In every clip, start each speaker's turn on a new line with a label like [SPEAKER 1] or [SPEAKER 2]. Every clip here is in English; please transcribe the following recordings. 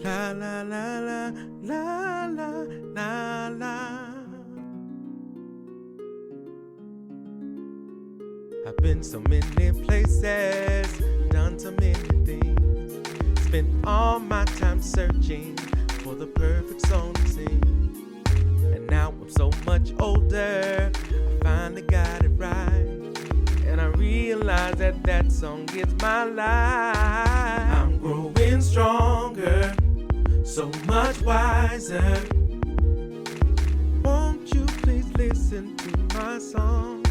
[SPEAKER 1] La la la la la la la la. I've been so many places, done so many things, spent all my time searching for the perfect song to sing. And now I'm so much older, I finally got it right, and I realize that that song is my life. I'm growing stronger, so much wiser. Won't you please listen to my song?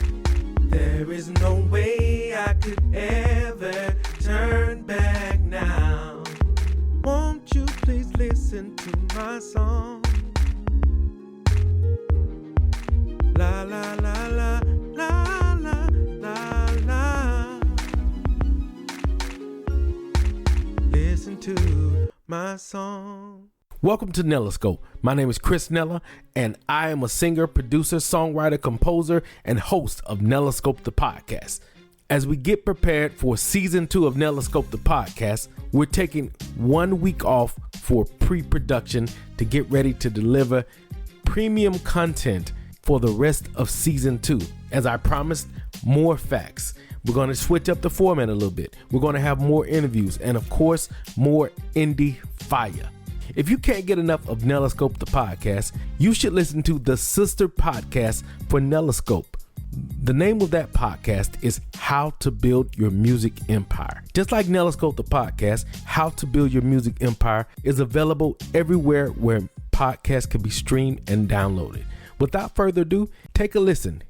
[SPEAKER 1] There is no way I could ever turn back now. Won't you please listen to my song? La la la la la la la la. Listen to my song.
[SPEAKER 2] Welcome to Nellascope. My name is Chris Nella, and I am a singer, producer, songwriter, composer, and host of Nellascope the podcast. As we get prepared for season 2 of Nellascope the podcast, we're taking 1 week off for pre-production to get ready to deliver premium content for the rest of season 2. As I promised, more facts. We're going to switch up the format a little bit. We're going to have more interviews and, of course, more indie fire. If you can't get enough of Nellascope the podcast, you should listen to the sister podcast for Nellascope. The name of that podcast is How to Build Your Music Empire. Just like Nellascope the podcast, How to Build Your Music Empire is available everywhere where podcasts can be streamed and downloaded. Without further ado, take a listen.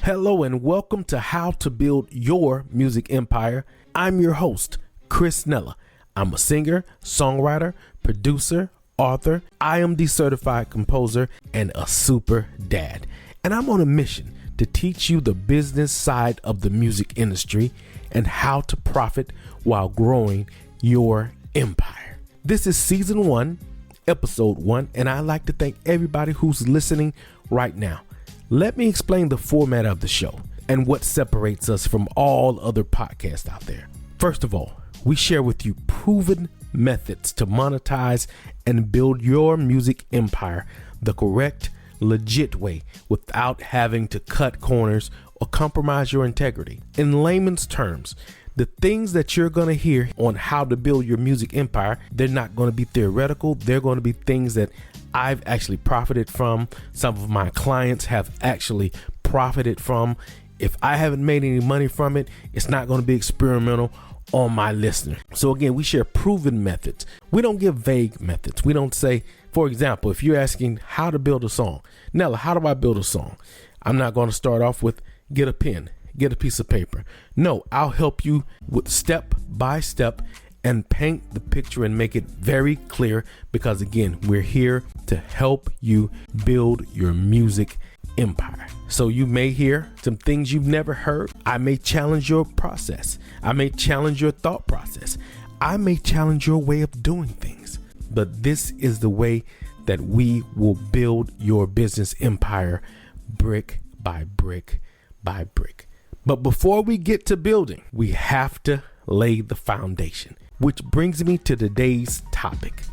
[SPEAKER 2] Hello and welcome to How to Build Your Music Empire. I'm your host, Chris Nella. I'm a singer, songwriter, producer, author, IMD certified composer, and a super dad. And I'm on a mission to teach you the business side of the music industry and how to profit while growing your empire. This is season 1, episode 1, and I'd like to thank everybody who's listening right now. Let me explain the format of the show and what separates us from all other podcasts out there. First of all, we share with you proven methods to monetize and build your music empire the correct, legit way without having to cut corners or compromise your integrity. In layman's terms, the things that you're going to hear on how to build your music empire, they're not going to be theoretical. They're going to be things that I've actually profited from. Some of my clients have actually profited from. If I haven't made any money from it, it's not going to be experimental on my listener. So again, we share proven methods. We don't give vague methods. We don't say, for example, if you're asking how to build a song, Nella, how do I build a song? I'm not going to start off with get a pen, get a piece of paper. No, I'll help you with step by step and paint the picture and make it very clear, because again, we're here to help you build your music empire. So you may hear some things you've never heard. I may challenge your process. I may challenge your thought process. I may challenge your way of doing things. But this is the way that we will build your business empire brick by brick by brick. But before we get to building, we have to lay the foundation, which brings me to today's topic.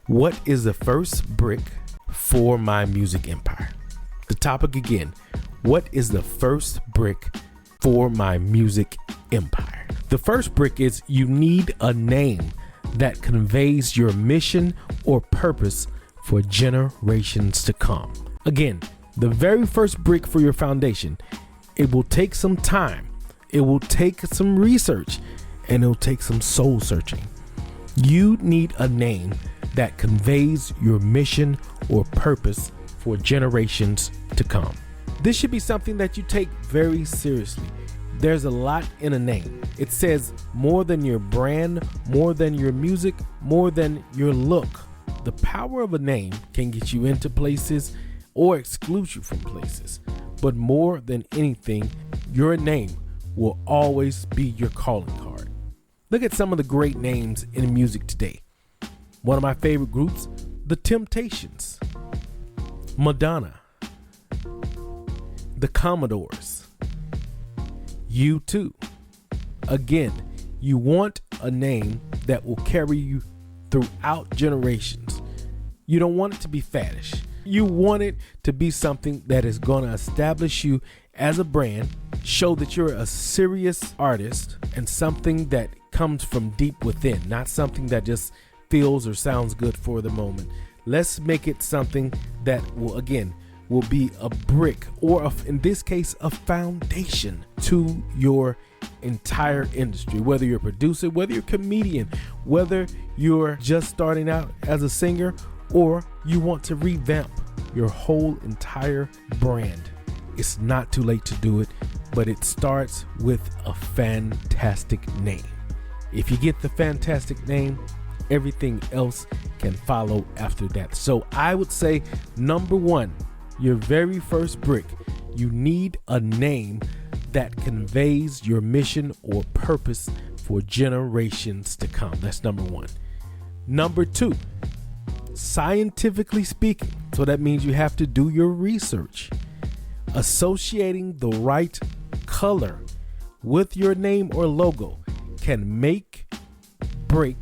[SPEAKER 2] What is the first brick for my music empire? The topic again, what is the first brick for my music empire? The first brick is you need a name that conveys your mission or purpose for generations to come. Again, the very first brick for your foundation, it will take some time, it will take some research, and it'll take some soul searching. You need a name that conveys your mission or purpose for generations to come. This should be something that you take very seriously. There's a lot in a name. It says more than your brand, more than your music, more than your look. The power of a name can get you into places or exclude you from places. But more than anything, your name will always be your calling card. Look at some of the great names in music today. One of my favorite groups, The Temptations, Madonna, The Commodores, U2. Again, you want a name that will carry you throughout generations. You don't want it to be faddish. You want it to be something that is going to establish you as a brand, show that you're a serious artist, and something that comes from deep within, not something that just feels or sounds good for the moment. Let's make it something that will be a brick, or in this case, a foundation to your entire industry. Whether you're a producer, whether you're a comedian, whether you're just starting out as a singer, or you want to revamp your whole entire brand, it's not too late to do it, but it starts with a fantastic name. If you get the fantastic name, everything else can follow after that. So I would say, number one, your very first brick, you need a name that conveys your mission or purpose for generations to come. That's number one. Number two, scientifically speaking, so that means you have to do your research. Associating the right color with your name or logo can make, break,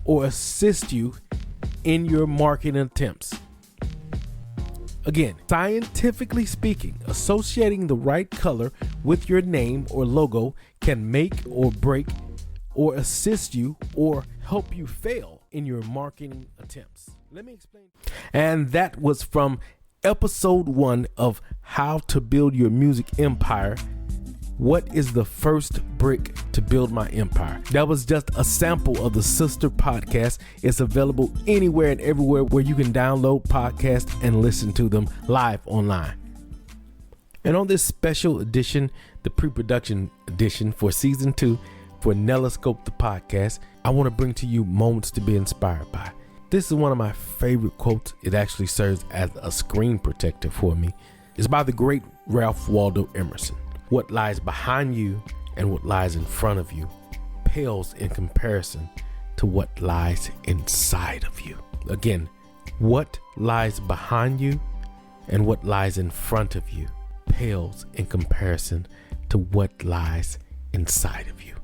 [SPEAKER 2] or assist you in your marketing attempts. Again, scientifically speaking, associating the right color with your name or logo can make or break or assist you or help you fail in your marketing attempts. Let me explain. And that was from episode 1 of How to Build Your Music Empire. What is the first brick to build my empire? That was just a sample of the sister podcast. It's available anywhere and everywhere where you can download podcasts and listen to them live online. And on this special edition, the pre-production edition for season 2 for Nellascope the podcast, I want to bring to you moments to be inspired by. This is one of my favorite quotes. It actually serves as a screen protector for me. It's by the great Ralph Waldo Emerson. What lies behind you and what lies in front of you pales in comparison to what lies inside of you. Again, what lies behind you and what lies in front of you pales in comparison to what lies inside of you.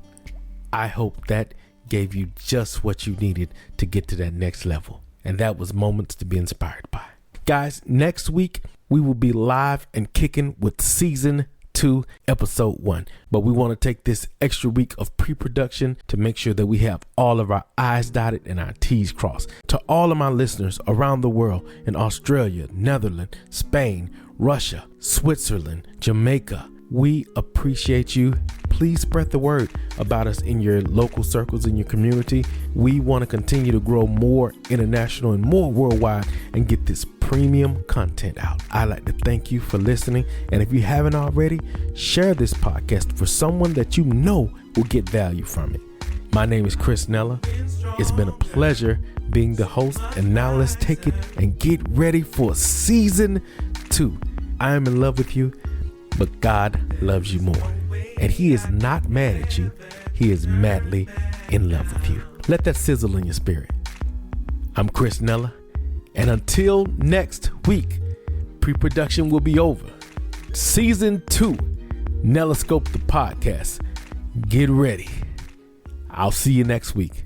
[SPEAKER 2] I hope that gave you just what you needed to get to that next level. And that was Moments to be Inspired by. Guys, next week we will be live and kicking with season 2, episode 1. But we want to take this extra week of pre-production to make sure that we have all of our I's dotted and our T's crossed. To all of my listeners around the world in Australia, Netherlands, Spain, Russia, Switzerland, Jamaica, we appreciate you. Please spread the word about us in your local circles, in your community. We want to continue to grow more international and more worldwide and get this premium content out. I'd like to thank you for listening. And if you haven't already, share this podcast for someone that you know will get value from it. My name is Chris Nella. It's been a pleasure being the host. And now let's take it and get ready for season 2. I am in love with you, but God loves you more. And he is not mad at you. He is madly in love with you. Let that sizzle in your spirit. I'm Chris Nella. And until next week, pre-production will be over. Season 2, Nellascope the podcast. Get ready. I'll see you next week.